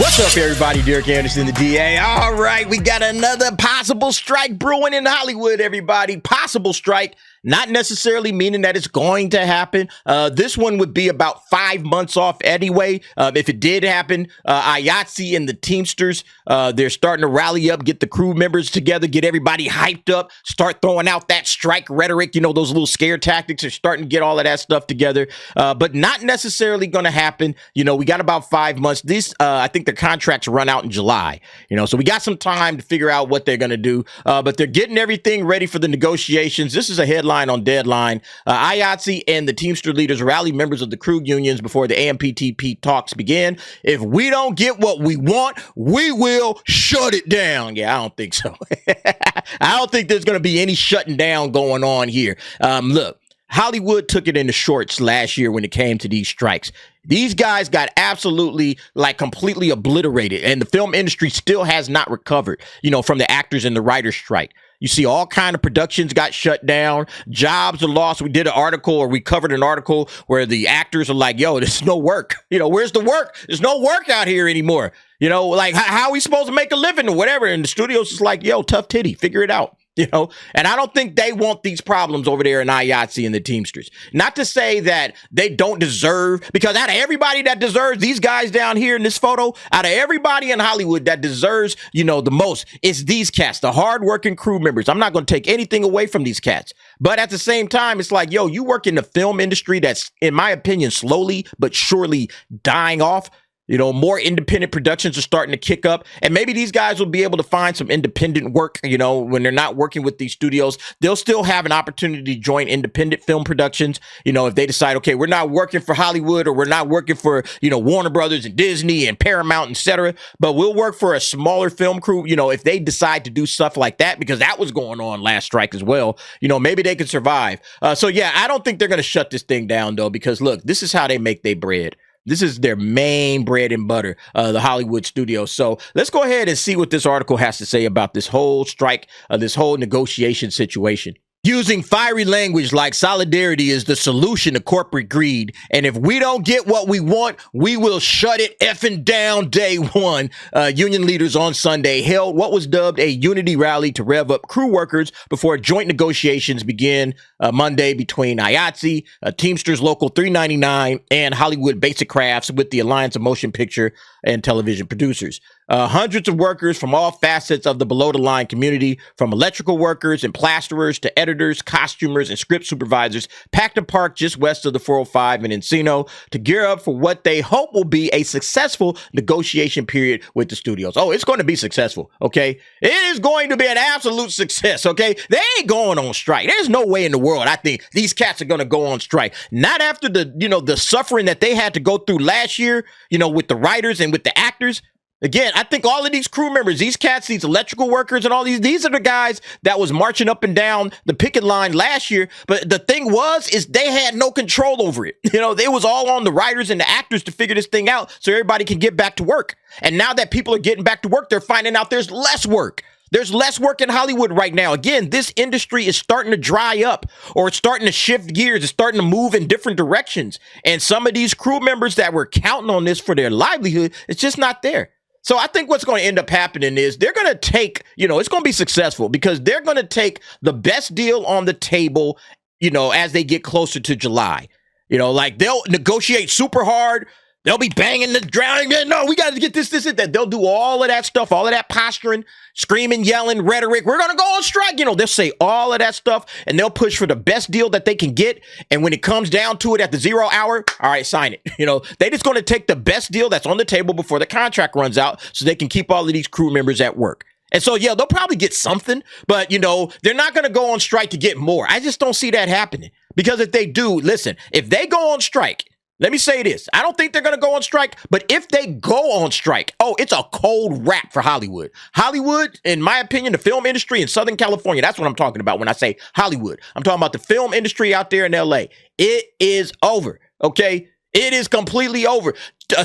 What's up, everybody? Derek Anderson, the DA. All right, we got another possible strike brewing in Hollywood, everybody. Possible strike, not necessarily meaning that it's going to happen. This one would be about 5 months off anyway. If it did happen, IATSE and the Teamsters, they're starting to rally up, get the crew members together, get everybody hyped up, start throwing out that strike rhetoric. You know, those little scare tactics are starting to get all of that stuff together, but not necessarily going to happen. You know, we got about 5 months. I think the contracts run out in July, you know, so we got some time to figure out what they're going to do, but they're getting everything ready for the negotiations. This is a headline on Deadline. IATSE and the Teamster leaders rally members of the crew unions before the AMPTP talks begin. If we don't get what we want, we will shut it down. Yeah, I don't think so. I don't think there's going to be any shutting down going on here. Look, Hollywood took it in the shorts last year when it came to these strikes. These guys got absolutely, like, completely obliterated, and the film industry still has not recovered, you know, from the actors and the writers strike. You see all kind of productions got shut down, jobs are lost. We did an article, or we covered an article where the actors are like, yo, there's no work. You know, where's the work? There's no work out here anymore. You know, like, how are we supposed to make a living or whatever? And the studio's is like, yo, tough titty, figure it out. You know, and I don't think they want these problems over there in IATSE and the Teamsters. Not to say that they don't deserve, because out of everybody that deserves, these guys down here in this photo, out of everybody in Hollywood that deserves, you know, the most, it's these cats, the hardworking crew members. I'm not going to take anything away from these cats. But at the same time, it's like, yo, you work in the film industry that's, in my opinion, slowly but surely dying off. You know, more independent productions are starting to kick up, and maybe these guys will be able to find some independent work. You know, when they're not working with these studios, they'll still have an opportunity to join independent film productions. You know, if they decide, okay, we're not working for Hollywood, or we're not working for, you know, Warner Brothers and Disney and Paramount, etc., but we'll work for a smaller film crew. You know, if they decide to do stuff like that, because that was going on last strike as well, you know, maybe they can survive. So yeah, I don't think they're going to shut this thing down, though, because look, this is how they make their bread. This is their main bread and butter, the Hollywood studios. So let's go ahead and see what this article has to say about this whole strike, this whole negotiation situation. Using fiery language like solidarity is the solution to corporate greed. And if we don't get what we want, we will shut it effing down day one. Union leaders on Sunday held what was dubbed a unity rally to rev up crew workers before joint negotiations begin Monday between IATSE, Teamsters Local 399, and Hollywood Basic Crafts with the Alliance of Motion Picture and Television Producers. Hundreds of workers from all facets of the below-the-line community, from electrical workers and plasterers to editors, costumers, and script supervisors, packed a park just west of the 405 in Encino to gear up for what they hope will be a successful negotiation period with the studios. Oh, it's going to be successful, okay? It is going to be an absolute success, okay? They ain't going on strike. There's no way in the world I think these cats are going to go on strike. Not after the, you know, the suffering that they had to go through last year, you know, with the writers and with the actors. Again, I think all of these crew members, these cats, these electrical workers and all these are the guys that was marching up and down the picket line last year. But the thing is they had no control over it. You know, it was all on the writers and the actors to figure this thing out so everybody can get back to work. And now that people are getting back to work, they're finding out there's less work. There's less work in Hollywood right now. Again, this industry is starting to dry up, or it's starting to shift gears. It's starting to move in different directions. And some of these crew members that were counting on this for their livelihood, it's just not there. So I think what's going to end up happening is they're going to take, you know, it's going to be successful because they're going to take the best deal on the table, you know, as they get closer to July. You know, like they'll negotiate super hard. They'll be banging the drowning. No, we got to get this, and that. They'll do all of that stuff, all of that posturing, screaming, yelling, rhetoric. We're going to go on strike. You know, they'll say all of that stuff, and they'll push for the best deal that they can get. And when it comes down to it at the 0 hour, all right, sign it. You know, they just going to take the best deal that's on the table before the contract runs out so they can keep all of these crew members at work. And so, yeah, they'll probably get something, but, you know, they're not going to go on strike to get more. I just don't see that happening, because if they do, listen, if they go on strike, let me say this. I don't think they're going to go on strike, but if they go on strike, oh, it's a cold wrap for Hollywood. Hollywood, in my opinion, the film industry in Southern California, that's what I'm talking about when I say Hollywood. I'm talking about the film industry out there in LA. It is over, okay? It is completely over.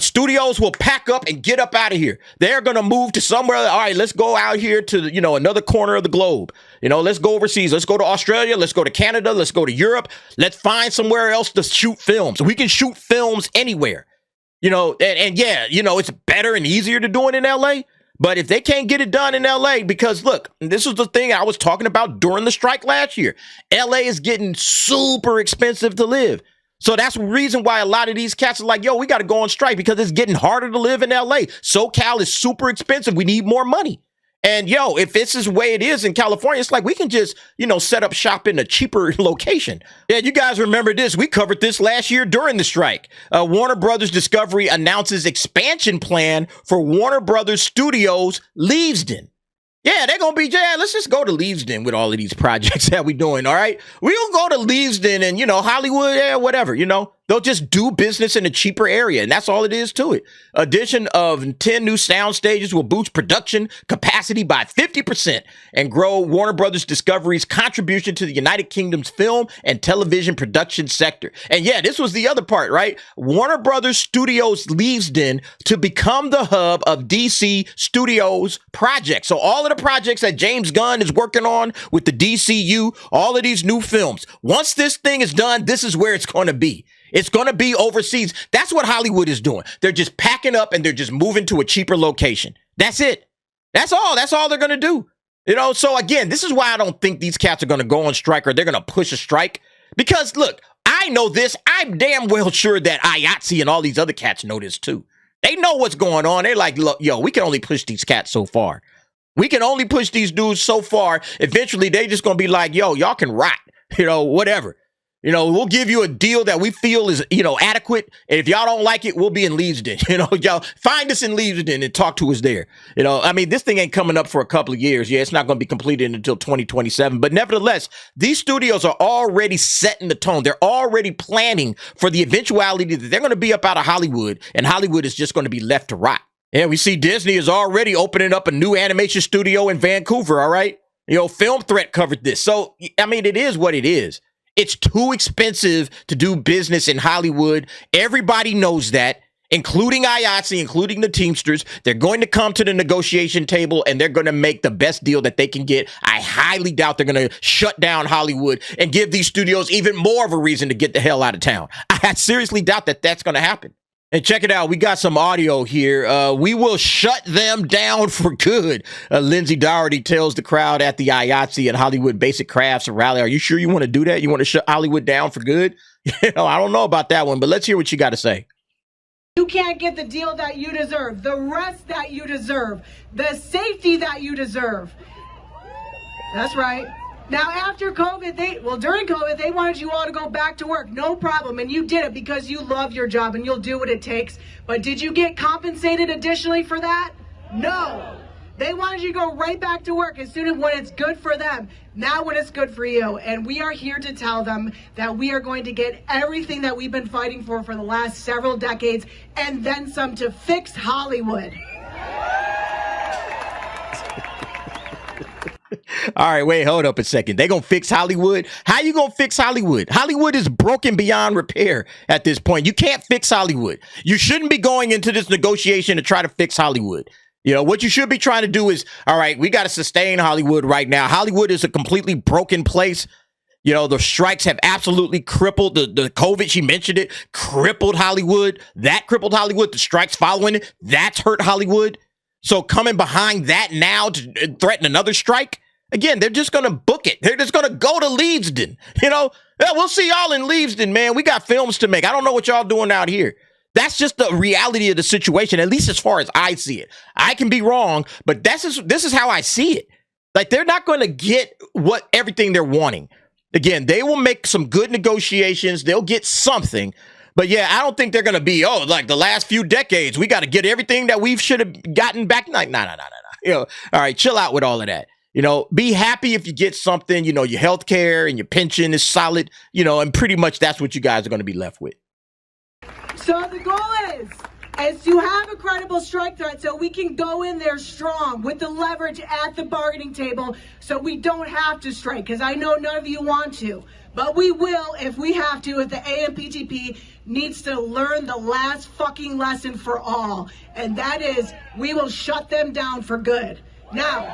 Studios will pack up and get up out of here. They're going to move to somewhere. All right, let's go out here to, you know, another corner of the globe. You know, let's go overseas. Let's go to Australia. Let's go to Canada. Let's go to Europe. Let's find somewhere else to shoot films. We can shoot films anywhere. And yeah, it's better and easier to do it in LA. But if they can't get it done in LA, because look, this was the thing I was talking about during the strike last year. LA is getting super expensive to live. So that's the reason why a lot of these cats are like, yo, we got to go on strike because it's getting harder to live in LA. SoCal is super expensive. We need more money. And if this is the way it is in California, it's like we can just, set up shop in a cheaper location. Yeah, you guys remember this. We covered this last year during the strike. Warner Brothers Discovery announces expansion plan for Warner Brothers Studios Leavesden. Yeah, they're going to be, let's just go to Leavesden with all of these projects that we're doing, all right? We'll go to Leavesden and, Hollywood, whatever, They'll just do business in a cheaper area, and that's all it is to it. Addition of 10 new sound stages will boost production capacity by 50% and grow Warner Brothers Discovery's contribution to the United Kingdom's film and television production sector. And yeah, this was the other part, right? Warner Brothers Studios Leavesden to become the hub of DC Studios projects. So all of the projects that James Gunn is working on with the DCU, all of these new films, once this thing is done, this is where it's going to be. It's going to be overseas. That's what Hollywood is doing. They're just packing up and they're just moving to a cheaper location. That's it. That's all. That's all they're going to do. So again, this is why I don't think these cats are going to go on strike or they're going to push a strike. Because look, I know this. I'm damn well sure that IATSE and all these other cats know this too. They know what's going on. They're like, look, we can only push these cats so far. We can only push these dudes so far. Eventually, they just going to be like, y'all can rot, whatever. We'll give you a deal that we feel is, adequate. And if y'all don't like it, we'll be in Leavesden. Y'all find us in Leavesden and talk to us there. This thing ain't coming up for a couple of years. Yeah, it's not going to be completed until 2027. But nevertheless, these studios are already setting the tone. They're already planning for the eventuality that they're going to be up out of Hollywood, and Hollywood is just going to be left to rot. Yeah, we see Disney is already opening up a new animation studio in Vancouver, all right? Film Threat covered this. So, it is what it is. It's too expensive to do business in Hollywood. Everybody knows that, including IATSE, including the Teamsters. They're going to come to the negotiation table and they're going to make the best deal that they can get. I highly doubt they're going to shut down Hollywood and give these studios even more of a reason to get the hell out of town. I seriously doubt that that's going to happen. And check it out. We got some audio here. We will shut them down for good. Lindsay Doherty tells the crowd at the IATSE and Hollywood Basic Crafts rally. Are you sure you want to do that? You want to shut Hollywood down for good? I don't know about that one, but let's hear what you got to say. You can't get the deal that you deserve, the rest that you deserve, the safety that you deserve. That's right. Now, after COVID, during COVID, they wanted you all to go back to work. No problem. And you did it because you love your job and you'll do what it takes. But did you get compensated additionally for that? No. They wanted you to go right back to work as soon as when it's good for them. Now when it's good for you. And we are here to tell them that we are going to get everything that we've been fighting for the last several decades and then some to fix Hollywood. All right, wait, hold up a second. They gonna fix Hollywood? How you gonna fix Hollywood? Hollywood is broken beyond repair at this point. You can't fix Hollywood. You shouldn't be going into this negotiation to try to fix Hollywood. What you should be trying to do is, all right, we got to sustain Hollywood right now. Hollywood is a completely broken place. The strikes have absolutely crippled the COVID. She mentioned it, crippled Hollywood. That crippled Hollywood. The strikes following it, that's hurt Hollywood. So coming behind that now to threaten another strike, again, they're just going to book it. They're just going to go to Leavesden. We'll see y'all in Leavesden, man. We got films to make. I don't know what y'all doing out here. That's just the reality of the situation, at least as far as I see it. I can be wrong, but this is how I see it. Like, they're not going to get everything they're wanting. Again, they will make some good negotiations. They'll get something. But yeah, I don't think they're going to be, like the last few decades, we got to get everything that we should have gotten back. Like, no. All right, chill out with all of that. Be happy if you get something, your health care and your pension is solid, and pretty much that's what you guys are going to be left with. So the goal is to have a credible strike threat so we can go in there strong with the leverage at the bargaining table so we don't have to strike, because I know none of you want to. But we will if we have to, if the AMPTP needs to learn the last fucking lesson for all. And that is, we will shut them down for good. Now,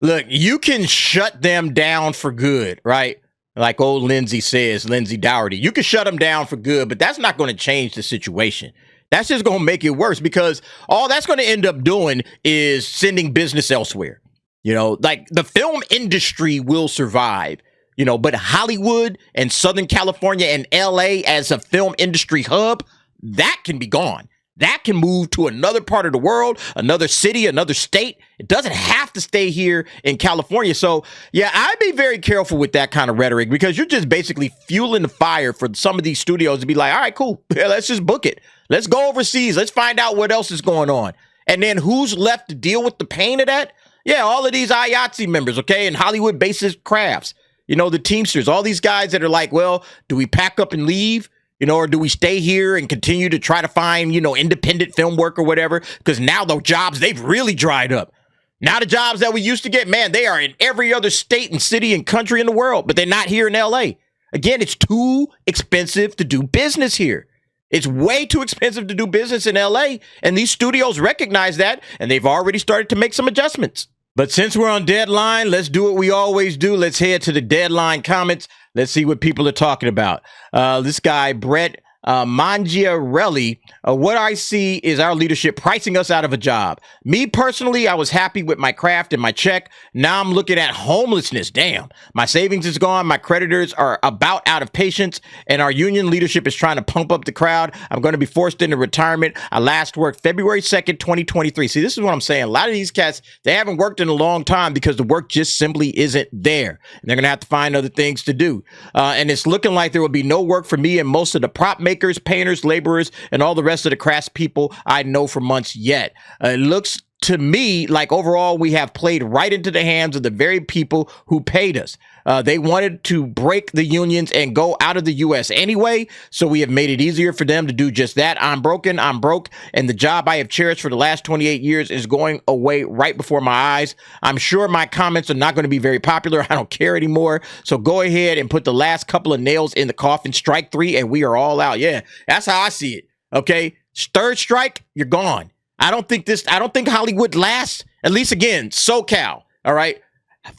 look, you can shut them down for good, right? Like old Lindsay says, Lindsay Dougherty, you can shut them down for good, but that's not going to change the situation. That's just going to make it worse, because all that's going to end up doing is sending business elsewhere. Like the film industry will survive, but Hollywood and Southern California and LA as a film industry hub, that can be gone. That can move to another part of the world, another city, another state. It doesn't have to stay here in California. So, yeah, I'd be very careful with that kind of rhetoric, because you're just basically fueling the fire for some of these studios to be like, all right, cool. Yeah, let's just book it. Let's go overseas. Let's find out what else is going on. And then who's left to deal with the pain of that? Yeah, all of these IATSE members, okay, and Hollywood basic crafts, the Teamsters, all these guys that are like, well, do we pack up and leave? Or do we stay here and continue to try to find, independent film work or whatever? Because now the jobs, they've really dried up. Now the jobs that we used to get, man, they are in every other state and city and country in the world, but they're not here in LA. Again, it's too expensive to do business here. It's way too expensive to do business in LA, and these studios recognize that, and they've already started to make some adjustments. But since we're on deadline, let's do what we always do. Let's head to the deadline comments. Let's see what people are talking about. This guy, Brett Mangiarelli, what I see is our leadership pricing us out of a job. Me personally, I was happy with my craft and my check. Now I'm looking at homelessness. Damn, my savings is gone. My creditors are about out of patience, and our union leadership is trying to pump up the crowd. I'm going to be forced into retirement. I last worked February 2nd, 2023. See, this is what I'm saying. A lot of these cats, they haven't worked in a long time because the work just simply isn't there. And they're going to have to find other things to do. And it's looking like there will be no work for me and most of the prop makers, painters, laborers, and all the rest of the crafts people I know for months yet. It looks to me like overall we have played right into the hands of the very people who paid us. They wanted to break the unions and go out of the U.S. anyway, so we have made it easier for them to do just that. I'm broken, I'm broke, and the job I have cherished for the last 28 years is going away right before my eyes. I'm sure my comments are not going to be very popular. I don't care anymore, so go ahead and put the last couple of nails in the coffin. Strike 3, and we are all out. Yeah, that's how I see it, okay? Third strike, you're gone. I don't think Hollywood lasts, at least again, SoCal, all right?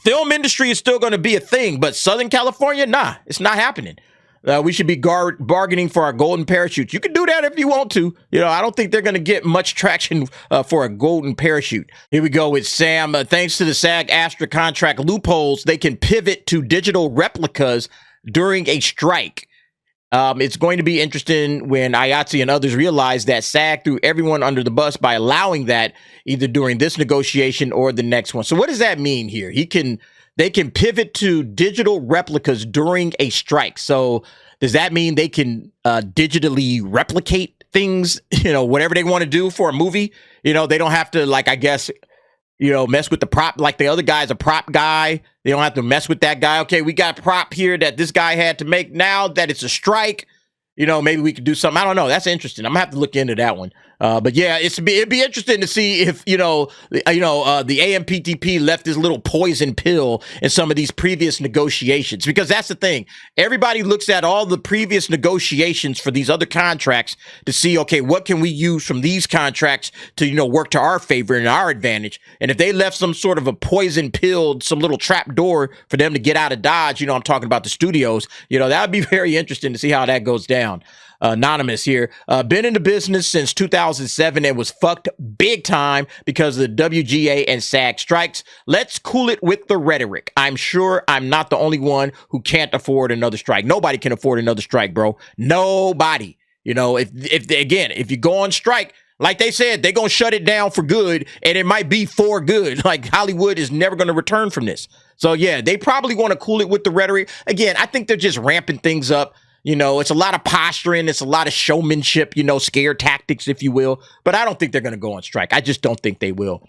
Film industry is still going to be a thing, but Southern California, nah, it's not happening. We should be bargaining for our golden parachutes. You can do that if you want to. I don't think they're going to get much traction for a golden parachute. Here we go with Sam. Thanks to the SAG-AFTRA contract loopholes, they can pivot to digital replicas during a strike. It's going to be interesting when IATSE and others realize that SAG threw everyone under the bus by allowing that either during this negotiation or the next one. So what does that mean here? They can pivot to digital replicas during a strike. So does that mean they can digitally replicate things, whatever they want to do for a movie? They don't have to, like, I guess, mess with the prop, like the other guy's a prop guy. They don't have to mess with that guy. Okay, we got prop here that this guy had to make. Now that it's a strike, maybe we could do something. I don't know. That's interesting. I'm gonna have to look into that one. But yeah, it'd be interesting to see if the AMPTP left this little poison pill in some of these previous negotiations, because that's the thing. Everybody looks at all the previous negotiations for these other contracts to see, okay, what can we use from these contracts to work to our favor and our advantage. And if they left some sort of a poison pill, some little trap door for them to get out of Dodge, I'm talking about the studios, that would be very interesting to see how that goes down. Anonymous here. Been in the business since 2007 and was fucked big time because of the WGA and SAG strikes. Let's cool it with the rhetoric. I'm sure I'm not the only one who can't afford another strike. Nobody can afford another strike, bro. Nobody. If you go on strike, like they said, they're going to shut it down for good, and it might be for good. Like, Hollywood is never going to return from this. So, yeah, they probably want to cool it with the rhetoric. Again, I think they're just ramping things up. It's a lot of posturing. It's a lot of showmanship, scare tactics, if you will. But I don't think they're going to go on strike. I just don't think they will.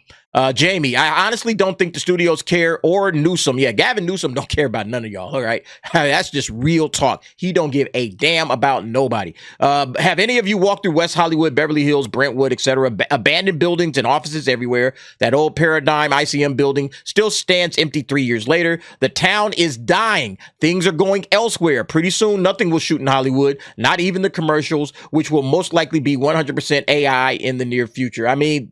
Jamie, I honestly don't think the studios care, or Newsom. Yeah, Gavin Newsom don't care about none of y'all, all right? That's just real talk. He don't give a damn about nobody. Have any of you walked through West Hollywood, Beverly Hills, Brentwood, etc.? Abandoned buildings and offices everywhere. That old Paradigm ICM building still stands empty 3 years later. The town is dying. Things are going elsewhere. Pretty soon, nothing will shoot in Hollywood, not even the commercials, which will most likely be 100% AI in the near future. I mean,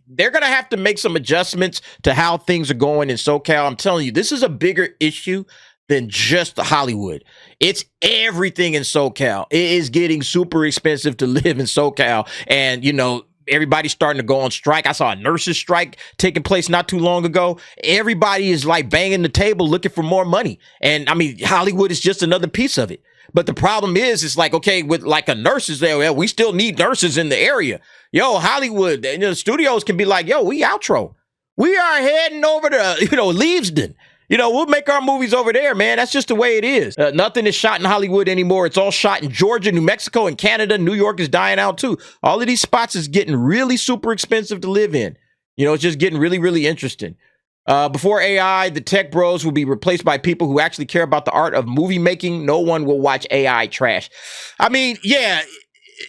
they're going to have to make some adjustments to how things are going in SoCal. I'm telling you, this is a bigger issue than just Hollywood. It's everything in SoCal. It is getting super expensive to live in SoCal. And, you know, everybody's starting to go on strike. I saw a nurses strike taking place not too long ago. Everybody is like banging the table looking for more money. And I mean, Hollywood is just another piece of it. But the problem is, it's like, okay, with like a nurses there, well, we still need nurses in the area. Yo, Hollywood, you know, the studios can be like, yo, we outro. We are heading over to, you know, Leavesden. You know, we'll make our movies over there, man. That's just the way it is. Nothing is shot in Hollywood anymore. It's all shot in Georgia, New Mexico, and Canada. New York is dying out too. All of these spots is getting really super expensive to live in. You know, it's just getting really, really interesting. Before AI, the tech bros will be replaced by people who actually care about the art of movie making. No one will watch AI trash. I mean, yeah,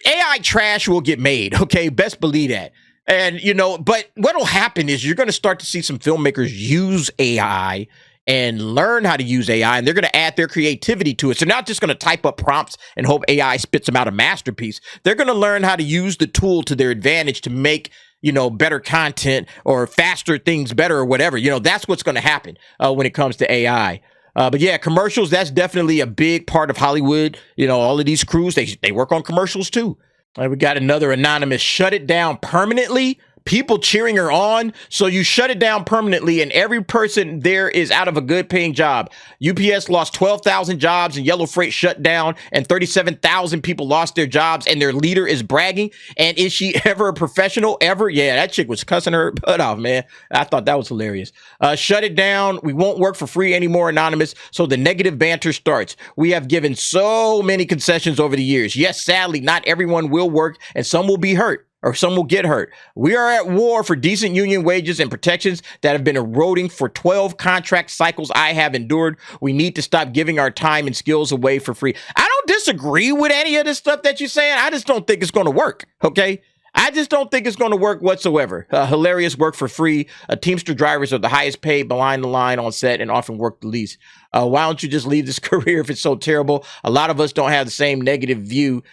AI trash will get made. Okay, best believe that. And, you know, but what'll happen is you're going to start to see some filmmakers use AI and learn how to use AI, and they're going to add their creativity to it. So not just going to type up prompts and hope AI spits them out a masterpiece. They're going to learn how to use the tool to their advantage to make, you know, better content or faster things better or whatever. You know, that's what's going to happen when it comes to AI. But yeah, commercials, that's definitely a big part of Hollywood. You know, all of these crews, they work on commercials too. We got another anonymous, shut it down permanently. People cheering her on. So you shut it down permanently, and every person there is out of a good paying job. UPS lost 12,000 jobs, and Yellow Freight shut down, and 37,000 people lost their jobs, and their leader is bragging. And is she ever a professional? Ever? Yeah, that chick was cussing her butt off, man. I thought that was hilarious. Shut it down. We won't work for free anymore, anonymous. So the negative banter starts. We have given so many concessions over the years. Yes, sadly, not everyone will work, and some will be hurt. Or some will get hurt. We are at war for decent union wages and protections that have been eroding for 12 contract cycles I have endured. We need to stop giving our time and skills away for free. I don't disagree with any of this stuff that you're saying. I just don't think it's going to work, okay? I just don't think it's going to work whatsoever. Hilarious work for free. Teamster drivers are the highest paid behind the line on set and often work the least. Why don't you just leave this career if it's so terrible? A lot of us don't have the same negative view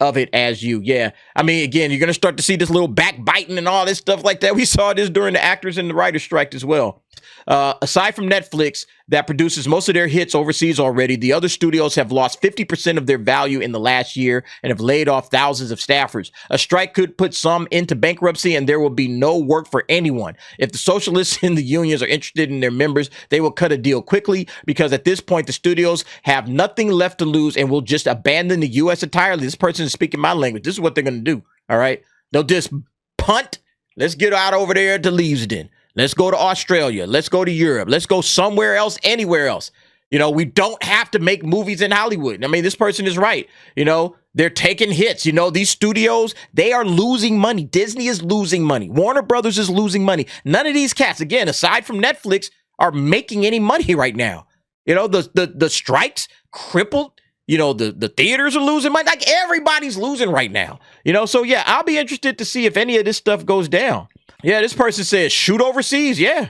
of it as you. Yeah. I mean, again, you're going to start to see this little backbiting and all this stuff like that. We saw this during the actors and the writers strike as well. Aside from Netflix, that produces most of their hits overseas already, the other studios have lost 50% of their value in the last year and have laid off thousands of staffers. A strike could put some into bankruptcy, and there will be no work for anyone. If the socialists in the unions are interested in their members, they will cut a deal quickly, because at this point, the studios have nothing left to lose and will just abandon the U.S. entirely. This person is speaking my language. This is what they're going to do. All right. They'll just punt. Let's get out over there to Leavesden. Let's go to Australia. Let's go to Europe. Let's go somewhere else, anywhere else. You know, we don't have to make movies in Hollywood. I mean, this person is right. You know, they're taking hits. You know, these studios, they are losing money. Disney is losing money. Warner Brothers is losing money. None of these cats, again, aside from Netflix, are making any money right now. You know, the strikes crippled. You know, the theaters are losing money. Like, everybody's losing right now. You know, so yeah, I'll be interested to see if any of this stuff goes down. Yeah, this person says, shoot overseas. Yeah.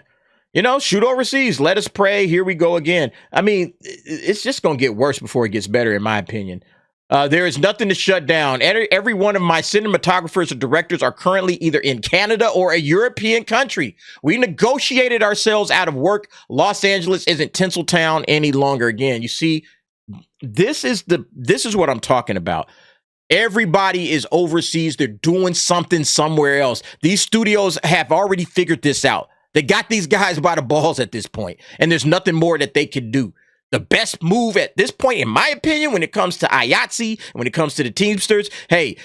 You know, shoot overseas. Let us pray. Here we go again. I mean, it's just going to get worse before it gets better, in my opinion. There is nothing to shut down. Every one of my cinematographers or directors are currently either in Canada or a European country. We negotiated ourselves out of work. Los Angeles isn't Tinseltown any longer. Again, you see, this is what I'm talking about. Everybody is overseas. They're doing something somewhere else. These studios have already figured this out. They got these guys by the balls at this point, and there's nothing more that they can do. The best move at this point, in my opinion, when it comes to IATSE, when it comes to the Teamsters, hey,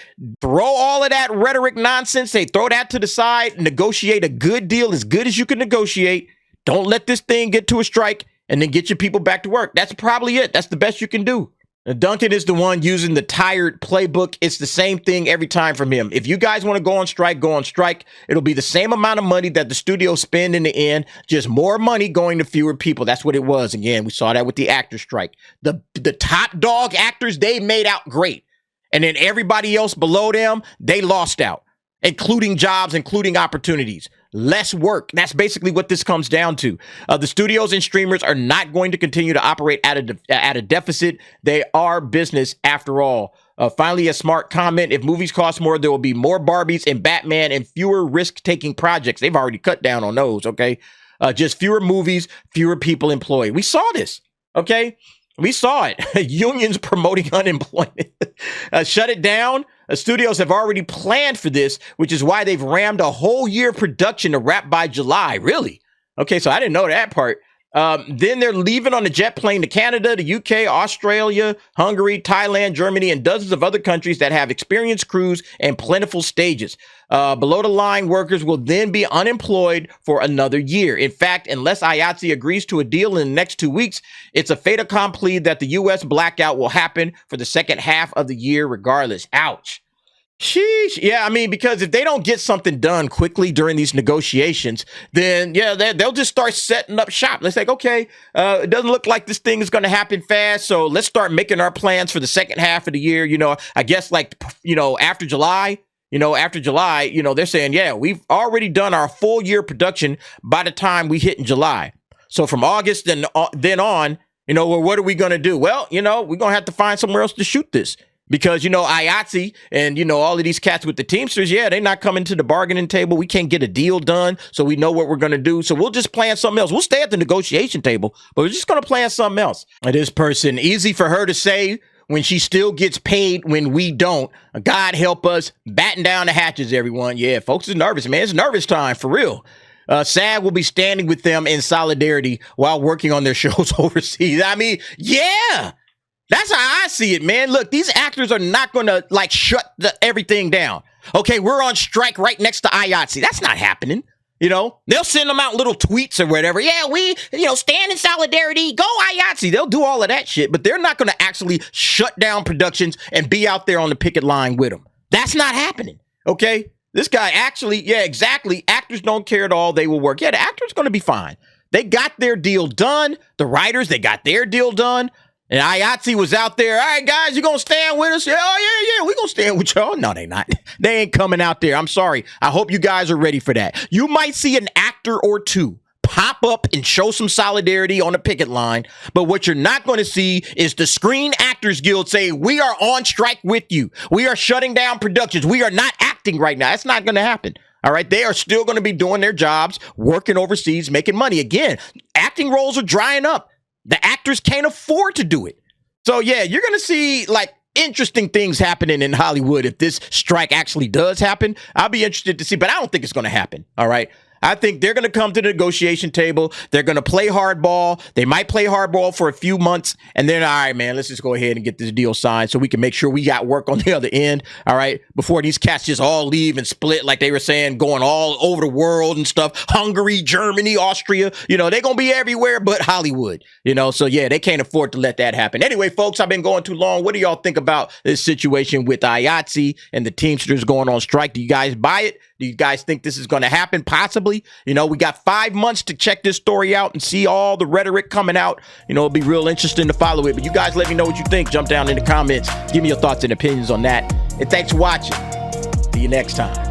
throw all of that rhetoric nonsense. Hey, throw that to the side. Negotiate a good deal, as good as you can negotiate. Don't let this thing get to a strike, and then get your people back to work. That's probably it. That's the best you can do. Duncan is the one using the tired playbook. It's the same thing every time from him. If you guys want to go on strike, go on strike. It'll be the same amount of money that the studios spend in the end, just more money going to fewer people. That's what it was. Again, we saw that with the actor strike. The top dog actors, they made out great. And then everybody else below them, they lost out, including jobs, including opportunities. Less work. That's basically what this comes down to. The studios and streamers are not going to continue to operate at a deficit. They are business after all. Finally, a smart comment. If movies cost more, there will be more Barbies and Batman and fewer risk-taking projects. They've already cut down on those, okay? Just fewer movies, fewer people employed. We saw this. Okay. We saw it. Unions promoting unemployment. Shut it down. Studios have already planned for this, which is why they've rammed a whole year of production to wrap by July. Really? Okay, so I didn't know that part. Then they're leaving on a jet plane to Canada, the UK, Australia, Hungary, Thailand, Germany, and dozens of other countries that have experienced crews and plentiful stages. Below the line workers will then be unemployed for another year. In fact, unless IATSE agrees to a deal in the next 2 weeks, it's a fait accompli that the U.S. blackout will happen for the second half of the year regardless. Ouch. Sheesh. Yeah, I mean, because if they don't get something done quickly during these negotiations, then, yeah, they'll just start setting up shop. Let's say, okay, it doesn't look like this thing is going to happen fast, so let's start making our plans for the second half of the year. I guess after July, they're saying, yeah, we've already done our full year production by the time we hit in July. So from August then on, well, what are we going to do? Well, we're going to have to find somewhere else to shoot this. Because, IATSE and, all of these cats with the Teamsters, yeah, they're not coming to the bargaining table. We can't get a deal done, so we know what we're going to do. So we'll just plan something else. We'll stay at the negotiation table, but we're just going to plan something else. This person, easy for her to say when she still gets paid when we don't. God help us. Batten down the hatches, everyone. Yeah, folks is nervous, man. It's nervous time, for real. SAG will be standing with them in solidarity while working on their shows overseas. I mean, yeah. That's how I see it, man. Look, these actors are not going to shut everything down. Okay, we're on strike right next to IATSE. That's not happening. They'll send them out little tweets or whatever. Yeah, we, stand in solidarity. Go IATSE. They'll do all of that shit, but they're not going to actually shut down productions and be out there on the picket line with them. That's not happening. Okay, this guy actually, yeah, exactly. Actors don't care at all. They will work. Yeah, the actor's going to be fine. They got their deal done. The writers, they got their deal done. And IATSE was out there. All right, guys, you going to stand with us? Yeah, oh, yeah, we going to stand with y'all. No, they not. They ain't coming out there. I'm sorry. I hope you guys are ready for that. You might see an actor or two pop up and show some solidarity on the picket line. But what you're not going to see is the Screen Actors Guild say, we are on strike with you. We are shutting down productions. We are not acting right now. That's not going to happen. All right. They are still going to be doing their jobs, working overseas, making money. Again, acting roles are drying up. The actors can't afford to do it. So, yeah, you're going to see, interesting things happening in Hollywood if this strike actually does happen. I'll be interested to see, but I don't think it's going to happen. All right. I think they're going to come to the negotiation table. They're going to play hardball. They might play hardball for a few months. And then, all right, man, let's just go ahead and get this deal signed so we can make sure we got work on the other end. All right. Before these cats just all leave and split, like they were saying, going all over the world and stuff. Hungary, Germany, Austria, they're going to be everywhere but Hollywood, So, yeah, they can't afford to let that happen. Anyway, folks, I've been going too long. What do y'all think about this situation with IATSE and the Teamsters going on strike? Do you guys buy it? Do you guys think this is going to happen? Possibly. We got 5 months to check this story out and see all the rhetoric coming out. It'll be real interesting to follow it. But you guys let me know what you think. Jump down in the comments. Give me your thoughts and opinions on that. And thanks for watching. See you next time.